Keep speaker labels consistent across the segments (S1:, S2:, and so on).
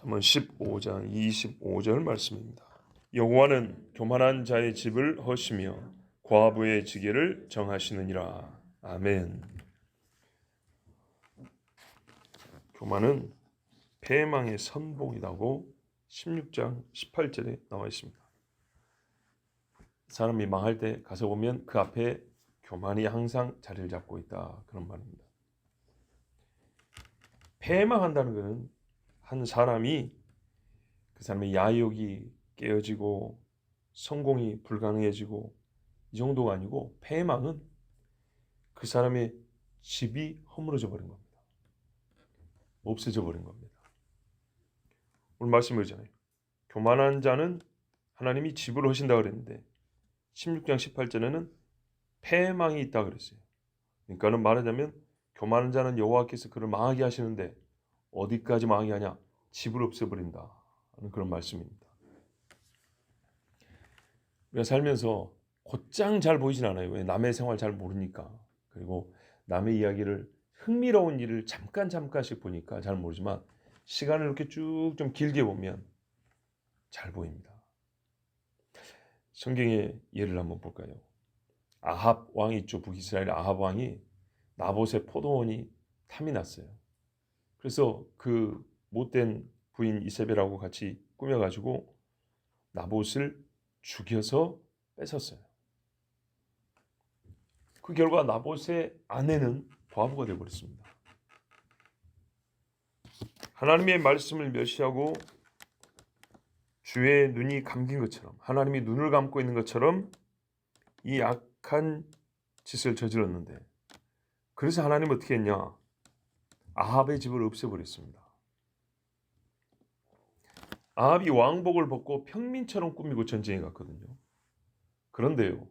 S1: 잠언 15장 25절 말씀입니다. 여호와는 교만한 자의 집을 허시며 과부의 지게를 정하시느니라. 아멘. 교만은 패망의 선봉이라고 16장 18절에 나와 있습니다. 사람이 망할 때 가서 보면 그 앞에 교만이 항상 자리를 잡고 있다, 그런 말입니다. 패망한다는 것은 한 사람이 그 사람의 야욕이 깨어지고 성공이 불가능해지고 이 정도가 아니고, 패망은 그 사람의 집이 허물어져 버린 겁니다. 없어져 버린 겁니다. 오늘 말씀을 보잖아요. 교만한 자는 하나님이 집을 허신다 그랬는데 16장 18절에는 패망이 있다 그랬어요. 그러니까는 말하자면 교만한 자는 여호와께서 그를 망하게 하시는데 어디까지 망하게 하냐? 집을 없애버린다 하는 그런 말씀입니다. 우리가 살면서 곧장 잘 보이진 않아요. 왜? 남의 생활 잘 모르니까. 그리고 남의 이야기를, 흥미로운 일을 잠깐씩 보니까 잘 모르지만 시간을 이렇게 쭉 좀 길게 보면 잘 보입니다. 성경의 예를 한번 볼까요? 아합 왕이 있죠. 북이스라엘 아합 왕이 나봇의 포도원이 탐이 났어요. 그래서 그 못된 부인 이세벨하고 같이 꾸며가지고 나봇을 죽여서 뺏었어요. 그 결과 나봇의 아내는 과부가 되어버렸습니다. 하나님의 말씀을 멸시하고 주의 눈이 감긴 것처럼, 하나님이 눈을 감고 있는 것처럼 이 악한 짓을 저질렀는데, 그래서 하나님은 어떻게 했냐? 아합의 집을 없애버렸습니다. 아합이 왕복을 벗고 평민처럼 꾸미고 전쟁에 갔거든요. 그런데요,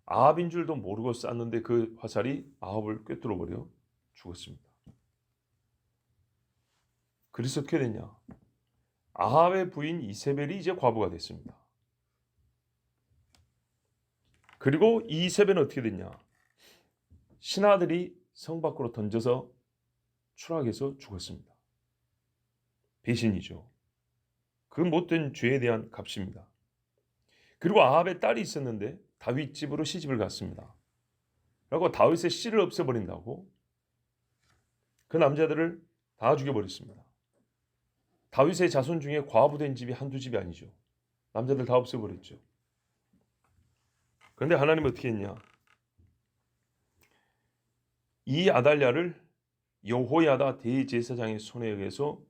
S1: 아합인 줄도 모르고 쐈는데 그 화살이 아합을 꿰뚫어버려 죽었습니다. 그래서 어떻게 됐냐? 아합의 부인 이세벨이 이제 과부가 됐습니다. 그리고 이 이세벨은 어떻게 됐냐? 신하들이 성 밖으로 던져서 추락해서 죽었습니다. 배신이죠. 그 못된 죄에 대한 값입니다. 그리고 아합의 딸이 있었는데 다윗 집으로 시집을 갔습니다. 그리고 다윗의 씨를 없애버린다고 그 남자들을 다 죽여버렸습니다. 다윗의 자손 중에 과부된 집이 한두 집이 아니죠. 남자들 다 없애버렸죠. 그런데 하나님은 어떻게 했냐? 이 아달랴를 여호야다 대제사장의 손에 의해서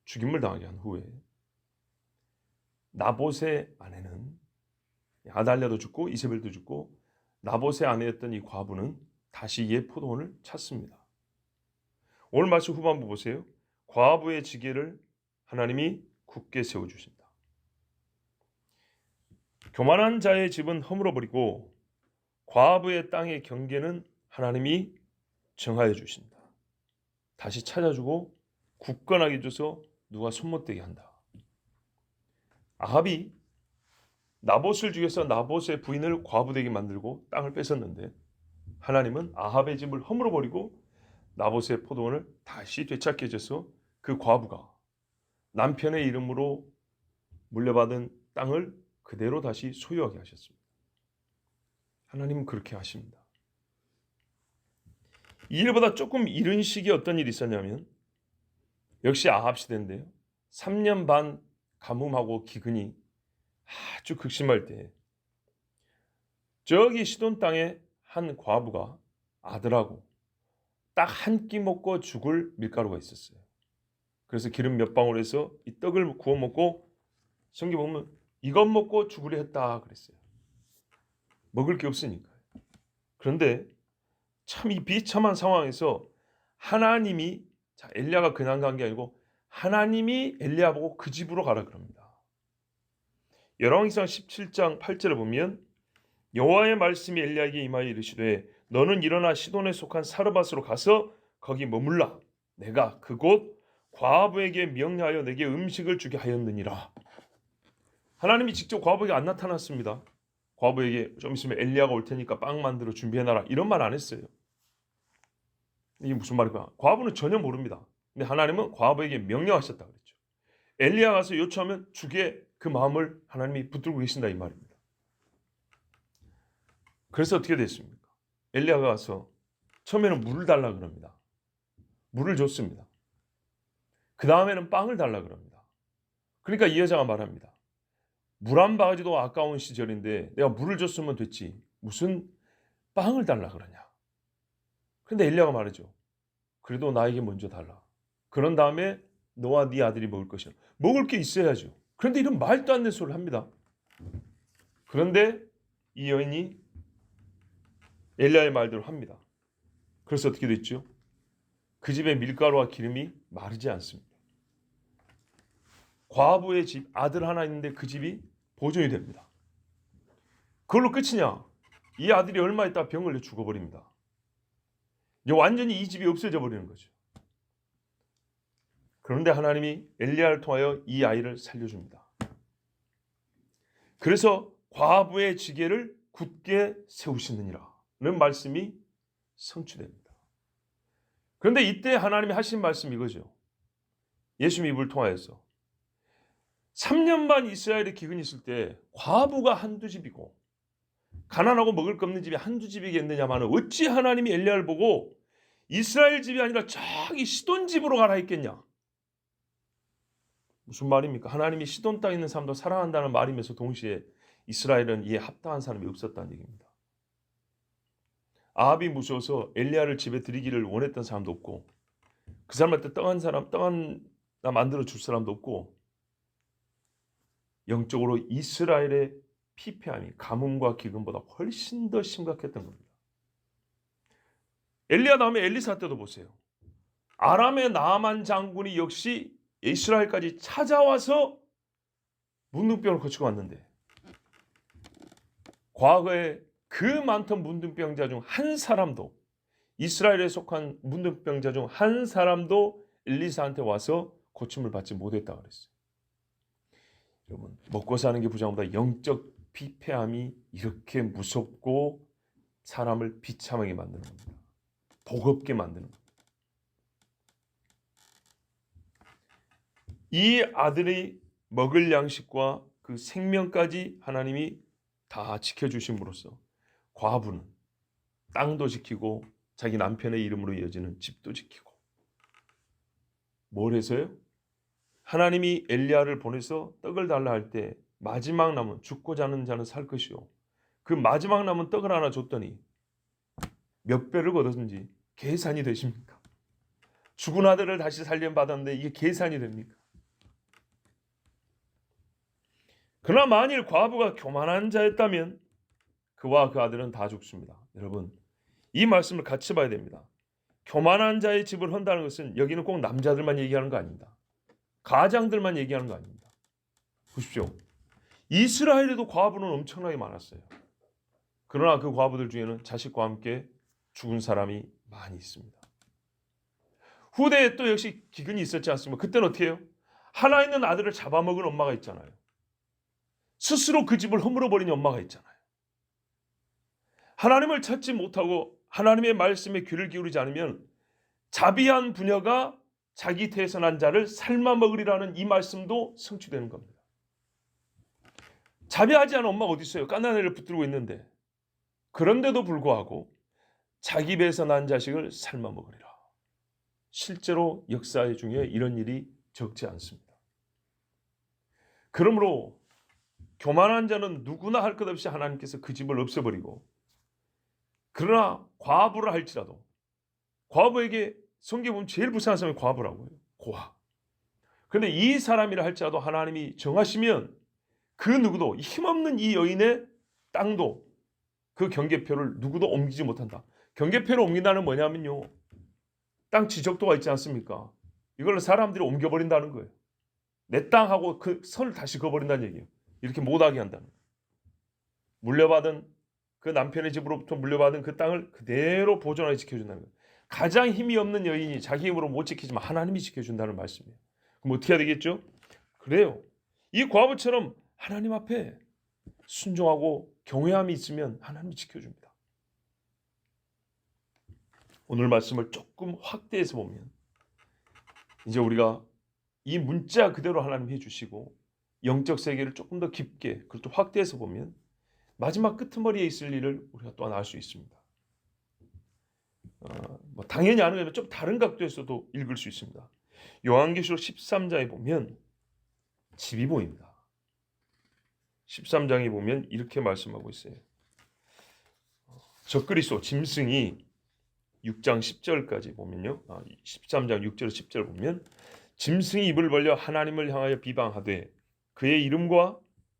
S1: 죽임을 당하게 한 후에 나봇의 아내는, 아달랴도 죽고 이세벨도 죽고 나봇의 아내였던 이 과부는 다시 옛 포도원을 찾습니다. 오늘 말씀 후반부 보세요. 과부의 지게를 하나님이 굳게 세워주신다. 교만한 자의 집은 허물어버리고 과부의 땅의 경계는 하나님이 정하여 주신다. 다시 찾아주고 굳건하게 해줘서 누가 손못대게 한다. 아합이 나봇을 죽여서 나봇의 부인을 과부되게 만들고 땅을 뺏었는데, 하나님은 아합의 집을 허물어버리고 나봇의 포도원을 다시 되찾게 해줘서 그 과부가 남편의 이름으로 물려받은 땅을 그대로 다시 소유하게 하셨습니다. 하나님은 그렇게 하십니다. 이 일보다 조금 이른 시기에 어떤 일이 있었냐면, 역시 아합 시대인데요. 3년 반 가뭄하고 기근이 아주 극심할 때 저기 시돈 땅에 한 과부가 아들하고 딱 한 끼 먹고 죽을 밀가루가 있었어요. 그래서 기름 몇 방울에서 이 떡을 구워 먹고, 성경 보면 이것 먹고 죽으려 했다 그랬어요. 먹을 게 없으니까요. 그런데 참 이 비참한 상황에서 하나님이, 엘리야가 그냥 간 게 아니고 하나님이 엘리야 보고 그 집으로 가라 그럽니다. 열왕기상 17장 8절을 보면 여호와의 말씀이 엘리야에게 임하여 이르시되 너는 일어나 시돈에 속한 사르밧으로 가서 거기 머물라. 내가 그곳 과부에게 명령하여 내게 음식을 주게 하였느니라. 하나님이 직접 과부에게 안 나타났습니다. 과부에게 좀 있으면 엘리야가 올 테니까 빵 만들어 준비해놔라, 이런 말 안 했어요. 이게 무슨 말일까? 과부는 전혀 모릅니다. 근데 하나님은 과부에게 명령하셨다 그랬죠. 엘리야가 가서 요청하면 주게 그 마음을 하나님이 붙들고 계신다 이 말입니다. 그래서 어떻게 됐습니까? 엘리야가 가서 처음에는 물을 달라 그럽니다. 물을 줬습니다. 그 다음에는 빵을 달라 그럽니다. 그러니까 이 여자가 말합니다. 물 한 바가지도 아까운 시절인데 내가 물을 줬으면 됐지. 무슨 빵을 달라 그러냐. 그런데 엘리야가 말하죠. 그래도 나에게 먼저 달라. 그런 다음에 너와 네 아들이 먹을 것이야. 먹을 게 있어야죠. 그런데 이런 말도 안 되는 소리를 합니다. 그런데 이 여인이 엘리야의 말대로 합니다. 그래서 어떻게 됐죠? 그 집에 밀가루와 기름이 마르지 않습니다. 과부의 집 아들 하나 있는데 그 집이 보존이 됩니다. 그걸로 끝이냐? 이 아들이 얼마 있다 병 걸려 죽어버립니다. 이제 완전히 이 집이 없어져 버리는 거죠. 그런데 하나님이 엘리야를 통하여 이 아이를 살려줍니다. 그래서 과부의 지게를 굳게 세우시느니라는 말씀이 성취됩니다. 그런데 이때 하나님이 하신 말씀이 이거죠. 예수님 입을 통하여서 3년 반 이스라엘의 기근이 있을 때 과부가 한두 집이고 가난하고 먹을 거 없는 집이 한두 집이겠느냐마는 어찌 하나님이 엘리야를 보고 이스라엘 집이 아니라 저기 시돈 집으로 가라 했겠냐. 무슨 말입니까? 하나님이 시돈 땅에 있는 사람도 사랑한다는 말이면서 동시에 이스라엘은 이에 합당한 사람이 없었다는 얘기입니다. 아합이 무서워서 엘리야를 집에 들이기를 원했던 사람도 없고 그 사람한테 떡 하나 만들어 줄 사람도 없고 영적으로 이스라엘의 피폐함이 가뭄과 기근보다 훨씬 더 심각했던 겁니다. 엘리야 다음에 엘리사 때도 보세요. 아람의 나아만 장군이 역시 이스라엘까지 찾아와서 문둥병을 고치고 왔는데 과거에 그 많던 문둥병자 중 한 사람도 이스라엘에 속한 문둥병자 중 한 사람도 엘리사한테 와서 고침을 받지 못했다 그랬어요. 여러분 먹고 사는 게 부자보다 영적 피폐함이 이렇게 무섭고 사람을 비참하게 만드는 겁니다. 버겁게 만드는 겁니다. 이 아들이 먹을 양식과 그 생명까지 하나님이 다 지켜주심으로써 과부는 땅도 지키고 자기 남편의 이름으로 이어지는 집도 지키고 뭘 해서요? 하나님이 엘리야를 보내서 떡을 달라 할 때 마지막 남은 죽고자 하는 자는 살 것이요 그 마지막 남은 떡을 하나 줬더니 몇 배를 거뒀는지 계산이 되십니까? 죽은 아들을 다시 살림받았는데 이게 계산이 됩니까? 그러나 만일 과부가 교만한 자였다면 그와 그 아들은 다 죽습니다. 여러분 이 말씀을 같이 봐야 됩니다. 교만한 자의 집을 헌다는 것은 여기는 꼭 남자들만 얘기하는 거 아닙니다. 가장들만 얘기하는 거 아닙니다. 보십시오. 이스라엘에도 과부는 엄청나게 많았어요. 그러나 그 과부들 중에는 자식과 함께 죽은 사람이 많이 있습니다. 후대에 또 역시 기근이 있었지 않습니까? 그때는 어떻게 해요? 하나 있는 아들을 잡아먹은 엄마가 있잖아요. 스스로 그 집을 허물어버린 엄마가 있잖아요. 하나님을 찾지 못하고 하나님의 말씀에 귀를 기울이지 않으면 자비한 부녀가 자기 태에서 난 자를 삶아 먹으리라는 이 말씀도 성취되는 겁니다. 자비하지 않은 엄마가 어디 있어요? 깐난 애를 붙들고 있는데 그런데도 불구하고 자기 배에서 난 자식을 삶아 먹으리라. 실제로 역사 중에 이런 일이 적지 않습니다. 그러므로 교만한 자는 누구나 할 것 없이 하나님께서 그 집을 없애버리고 그러나 과부를 할지라도 과부에게 성경에 보면 제일 불쌍한 사람이 과부라고요. 고아. 그런데 이 사람이라 할지라도 하나님이 정하시면 그 누구도 힘없는 이 여인의 땅도 그 경계표를 누구도 옮기지 못한다. 경계표를 옮긴다는 뭐냐면요. 땅 지적도가 있지 않습니까? 이걸 사람들이 옮겨버린다는 거예요. 내 땅하고 그 선을 다시 그어버린다는 얘기예요. 이렇게 못하게 한다는 거예요. 물려받은 그 남편의 집으로부터 물려받은 그 땅을 그대로 보존하게 지켜준다는 거예요. 가장 힘이 없는 여인이 자기 힘으로 못 지키지만 하나님이 지켜준다는 말씀이에요. 그럼 어떻게 해야 되겠죠? 그래요. 이 과부처럼 하나님 앞에 순종하고 경외함이 있으면 하나님이 지켜줍니다. 오늘 말씀을 조금 확대해서 보면 이제 우리가 이 문자 그대로 하나님 해주시고 영적 세계를 조금 더 깊게 그리고 또 확대해서 보면 마지막 끄트머리에 있을 일을 우리가 또 하나 알 수 있습니다. 뭐 당연히 아는 거면 좀 다른 각도에서도 읽을 수 있습니다. 요한계시록 13장에 보면 집이 보입니다. 13장에 보면 이렇게 말씀하고 있어요. 적그리스도 짐승이 6장 10절까지 보면요. 13장 6절 10절 보면 짐승이 입을 벌려 하나님을 향하여 비방하되 그의 이름과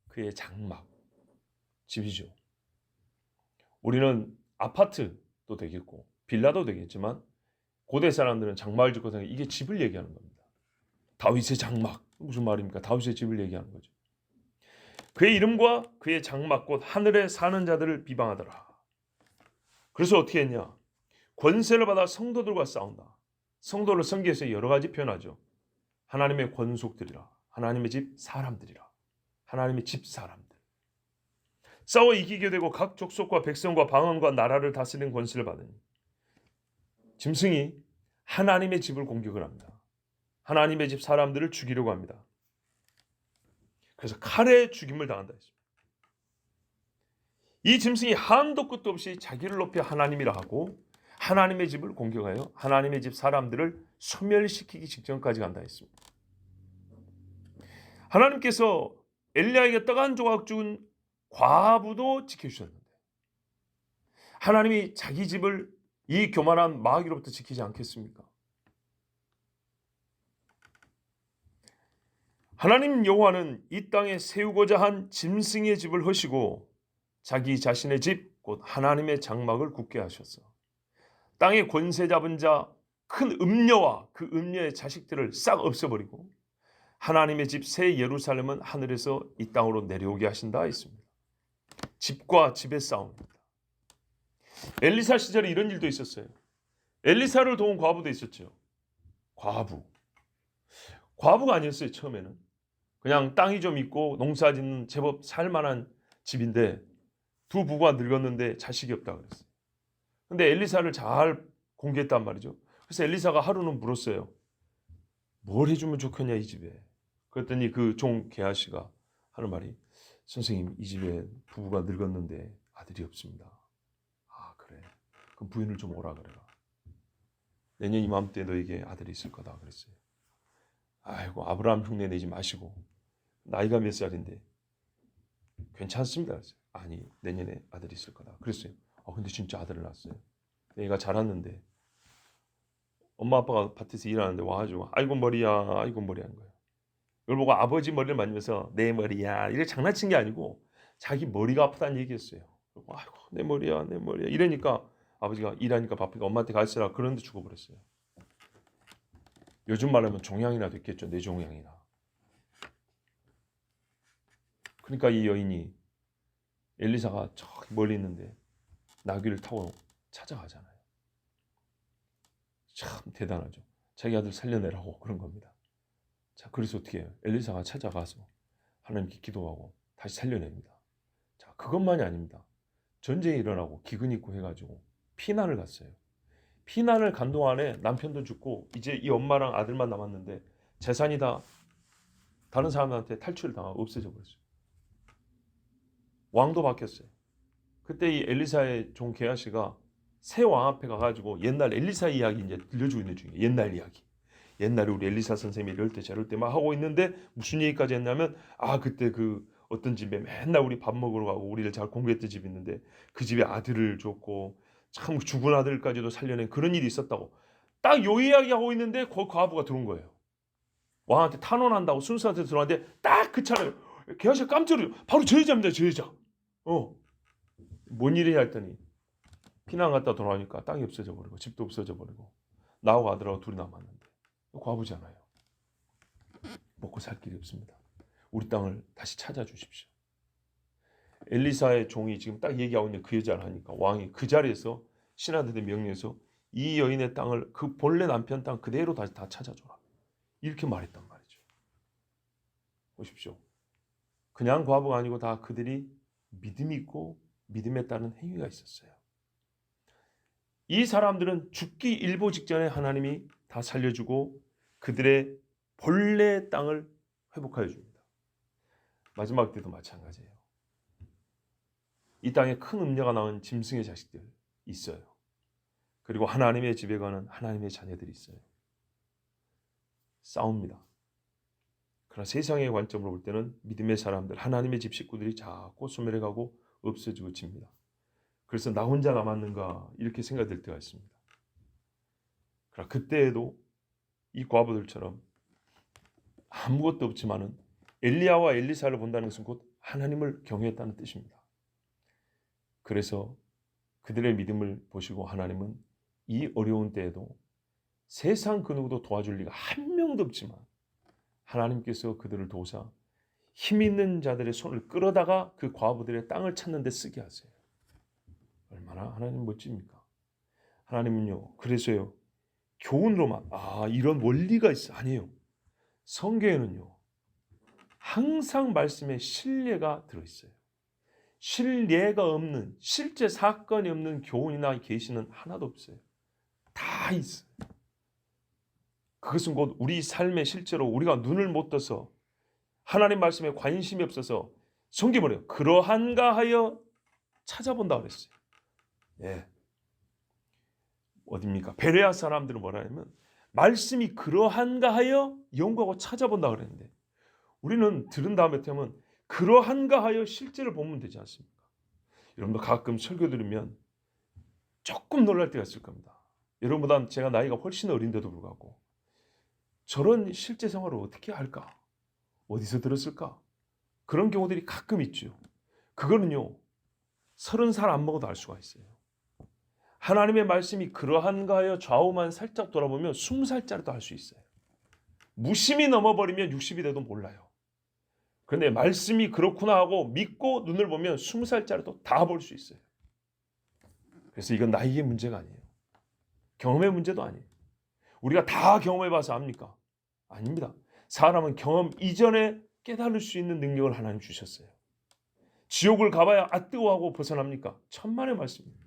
S1: 그의 장막 집이죠. 우리는 아파트도 되겠고 빌라도 되겠지만 고대 사람들은 장막을 짓고 생각 이게 집을 얘기하는 겁니다. 다윗의 장막 무슨 말입니까? 다윗의 집을 얘기하는 거죠. 그의 이름과 그의 장막 곧 하늘에 사는 자들을 비방하더라. 그래서 어떻게 했냐? 권세를 받아 성도들과 싸운다. 성도를 성경에서 여러 가지 표현하죠. 하나님의 권속들이라, 하나님의 집 사람들이라, 하나님의 집 사람들. 싸워 이기게 되고 각 족속과 백성과 방언과 나라를 다스리는 권세를 받으니 짐승이 하나님의 집을 공격을 합니다. 하나님의 집 사람들을 죽이려고 합니다. 그래서 칼에 죽임을 당한다 했습니다. 이 짐승이 한도 끝도 없이 자기를 높여 하나님이라 하고 하나님의 집을 공격하여 하나님의 집 사람들을 소멸시키기 직전까지 간다 했습니다. 하나님께서 엘리야에게 떡 한 조각 준 과부도 지켜주셨는데 하나님이 자기 집을 이 교만한 마귀로부터 지키지 않겠습니까? 하나님 여호와는 이 땅에 세우고자 한 짐승의 집을 허시고 자기 자신의 집 곧 하나님의 장막을 굳게 하셨어. 땅의 권세 잡은 자 큰 음녀와 그 음녀의 자식들을 싹 없애버리고 하나님의 집 새 예루살렘은 하늘에서 이 땅으로 내려오게 하신다 했습니다. 집과 집의 싸움입니다. 엘리사 시절에 이런 일도 있었어요. 엘리사를 도운 과부도 있었죠. 과부가 아니었어요. 처음에는 그냥 땅이 좀 있고 농사 짓는 제법 살만한 집인데 두 부부가 늙었는데 자식이 없다 그랬어요. 근데 엘리사를 잘 공개했단 말이죠. 그래서 엘리사가 하루는 물었어요. 뭘 해주면 좋겠냐 이 집에. 그랬더니 그 종 게하시가 하는 말이 선생님 이 집에 부부가 늙었는데 아들이 없습니다. 아 그래. 그럼 부인을 좀 오라 그래라. 내년 이맘때 너에게 아들이 있을 거다 그랬어요. 아이고 아브라함 흉내 내지 마시고 나이가 몇 살인데 괜찮습니다 그랬어요. 아니 내년에 아들이 있을 거다 그랬어요. 근데 진짜 아들을 낳았어요. 얘가 자랐는데 엄마 아빠가 밭에서 일하는데 와가지고 아이고 머리야 아이고 머리 하는 거예요. 이걸 보고 아버지 머리를 만지면서 내 머리야 이렇게 장난친 게 아니고 자기 머리가 아프다는 얘기였어요. 그리고 아이고 내 머리야 이러니까 아버지가 일하니까 바쁘니까 엄마한테 가 있으라 그런데 죽어버렸어요. 요즘 말하면 종양이나 됐겠죠. 뇌종양이나. 그러니까 이 여인이 엘리사가 저기 멀리 있는데 나귀를 타고 찾아가잖아요. 참 대단하죠. 자기 아들 살려내라고 그런 겁니다. 자, 그래서 어떻게 해요? 엘리사가 찾아가서 하나님께 기도하고 다시 살려냅니다. 자, 그것만이 아닙니다. 전쟁이 일어나고 기근이 있고 해가지고 피난을 갔어요. 피난을 간 동안에 남편도 죽고 이제 이 엄마랑 아들만 남았는데 재산이 다 다른 사람한테 탈취를 당하고 없어져 버렸어요. 왕도 바뀌었어요. 그때 이 엘리사의 종 게하시가 새 왕 앞에 가가지고 옛날 엘리사 이야기 이제 들려주고 있는 중이에요. 옛날 이야기. 옛날에 우리 엘리사 선생님이 이럴 때 저럴 때 막 하고 있는데 무슨 얘기까지 했냐면 그때 그 어떤 집에 맨날 우리 밥 먹으러 가고 우리를 잘 공부했던 집이 있는데 그 집에 아들을 줬고 참 죽은 아들까지도 살려낸 그런 일이 있었다고 딱 요 이야기 하고 있는데 그 과부가 들어온 거예요. 왕한테 탄원한다고 순수한테 들어왔는데 딱 그 차례 게하시가 깜짝 놀라요. 바로 저 여자입니다. 저 여자. 뭔 일이냐 했더니 피난 갔다 돌아오니까 땅이 없어져 버리고 집도 없어져 버리고 나하고 아들하고 둘이 남았는데 과부잖아요. 먹고 살 길이 없습니다. 우리 땅을 다시 찾아주십시오. 엘리사의 종이 지금 딱 얘기하고 있는 그 여자를 하니까 왕이 그 자리에서 신하들의 명령에서 이 여인의 땅을 그 본래 남편 땅 그대로 다시 다 찾아줘라. 이렇게 말했단 말이죠. 보십시오. 그냥 과부가 아니고 다 그들이 믿음이 있고 믿음에 따른 행위가 있었어요. 이 사람들은 죽기 일보 직전에 하나님이 다 살려주고 그들의 본래의 땅을 회복하여 줍니다. 마지막 때도 마찬가지예요. 이 땅에 큰 음녀가 낳은 짐승의 자식들 있어요. 그리고 하나님의 집에 가는 하나님의 자녀들이 있어요. 싸웁니다. 그러나 세상의 관점으로 볼 때는 믿음의 사람들, 하나님의 집 식구들이 자꾸 소멸해가고 없어지고 집니다. 그래서 나 혼자 남았는가 이렇게 생각될 때가 있습니다. 그러나 그때에도 이 과부들처럼 아무것도 없지만은 엘리야와 엘리사를 본다는 것은 곧 하나님을 경외했다는 뜻입니다. 그래서 그들의 믿음을 보시고 하나님은 이 어려운 때에도 세상 그 누구도 도와줄 리가 한 명도 없지만 하나님께서 그들을 도우사 힘 있는 자들의 손을 끌어다가 그 과부들의 땅을 찾는 데 쓰게 하세요. 얼마나 하나님 멋집니까? 하나님은요. 그래서요. 교훈으로만 이런 원리가 있어. 아니에요. 성경에는요. 항상 말씀에 신뢰가 들어있어요. 신뢰가 없는 실제 사건이 없는 교훈이나 계시는 하나도 없어요. 다 있어요. 그것은 곧 우리 삶에 실제로 우리가 눈을 못 떠서 하나님 말씀에 관심이 없어서 성경이 뭐래요? 그러한가 하여 찾아본다 그랬어요. 예. 어딥니까? 베레아 사람들은 뭐라 하냐면 말씀이 그러한가 하여 연구하고 찾아본다 그랬는데 우리는 들은 다음에 하면 그러한가 하여 실제를 보면 되지 않습니까? 여러분도 가끔 설교 들으면 조금 놀랄 때가 있을 겁니다. 여러분보다 제가 나이가 훨씬 어린데도 불구하고 저런 실제 생활을 어떻게 할까? 어디서 들었을까? 그런 경우들이 가끔 있죠. 그거는요. 30살 안 먹어도 알 수가 있어요. 하나님의 말씀이 그러한가 하여 좌우만 살짝 돌아보면 20살짜리도 알 수 있어요. 무심히 넘어버리면 60이 돼도 몰라요. 그런데 말씀이 그렇구나 하고 믿고 눈을 보면 20살짜리도 다 볼 수 있어요. 그래서 이건 나이의 문제가 아니에요. 경험의 문제도 아니에요. 우리가 다 경험해봐서 압니까? 아닙니다. 사람은 경험 이전에 깨달을 수 있는 능력을 하나님 주셨어요. 지옥을 가봐야 뜨거워하고 벗어납니까? 천만의 말씀입니다.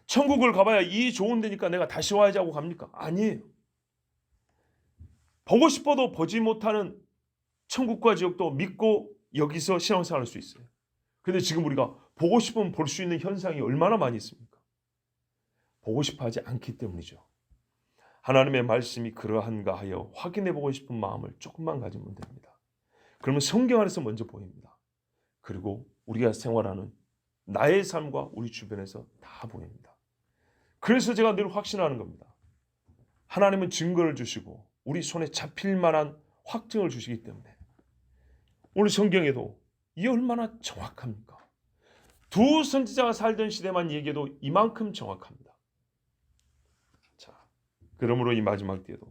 S1: 천국을 가봐야 이 좋은 데니까 내가 다시 와야지 하고 갑니까? 아니에요. 보고 싶어도 보지 못하는 천국과 지옥도 믿고 여기서 신앙생활 할 수 있어요. 그런데 지금 우리가 보고 싶으면 볼 수 있는 현상이 얼마나 많이 있습니까? 보고 싶어 하지 않기 때문이죠. 하나님의 말씀이 그러한가 하여 확인해보고 싶은 마음을 조금만 가지면 됩니다. 그러면 성경 안에서 먼저 보입니다. 그리고 우리가 생활하는 나의 삶과 우리 주변에서 다 보입니다. 그래서 제가 늘 확신하는 겁니다. 하나님은 증거를 주시고 우리 손에 잡힐 만한 확증을 주시기 때문에 오늘 성경에도 이 얼마나 정확합니까? 두 선지자가 살던 시대만 얘기해도 이만큼 정확합니다. 자, 그러므로 이 마지막 때에도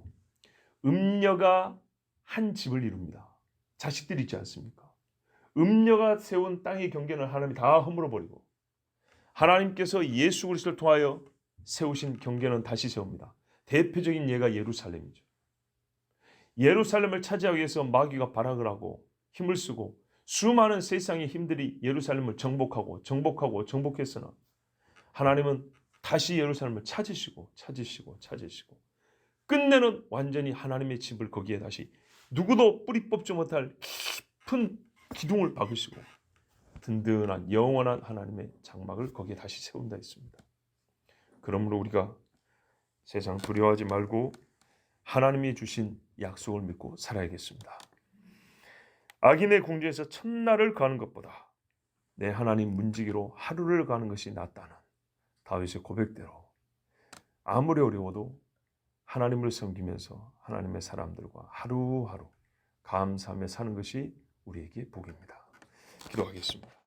S1: 음녀가 한 집을 이룹니다. 자식들이 있지 않습니까? 음녀가 세운 땅의 경계는 하나님이 다 허물어 버리고 하나님께서 예수 그리스도를 통하여 세우신 경계는 다시 세웁니다. 대표적인 예가 예루살렘이죠. 예루살렘을 차지하기 위해서 마귀가 발악을 하고 힘을 쓰고 수많은 세상의 힘들이 예루살렘을 정복했으나 하나님은 다시 예루살렘을 찾으시고 끝내는 완전히 하나님의 집을 거기에 다시 누구도 뿌리 뽑지 못할 깊은 기둥을 박으시고 든든한 영원한 하나님의 장막을 거기에 다시 세운다 했습니다. 그러므로 우리가 세상 두려워하지 말고 하나님이 주신 약속을 믿고 살아야겠습니다. 악인의 궁지에서 첫날을 가는 것보다 내 하나님 문지기로 하루를 가는 것이 낫다는 다윗의 고백대로 아무리 어려워도 하나님을 섬기면서 하나님의 사람들과 하루하루 감사하며 사는 것이 우리에게 복입니다. 기도하겠습니다.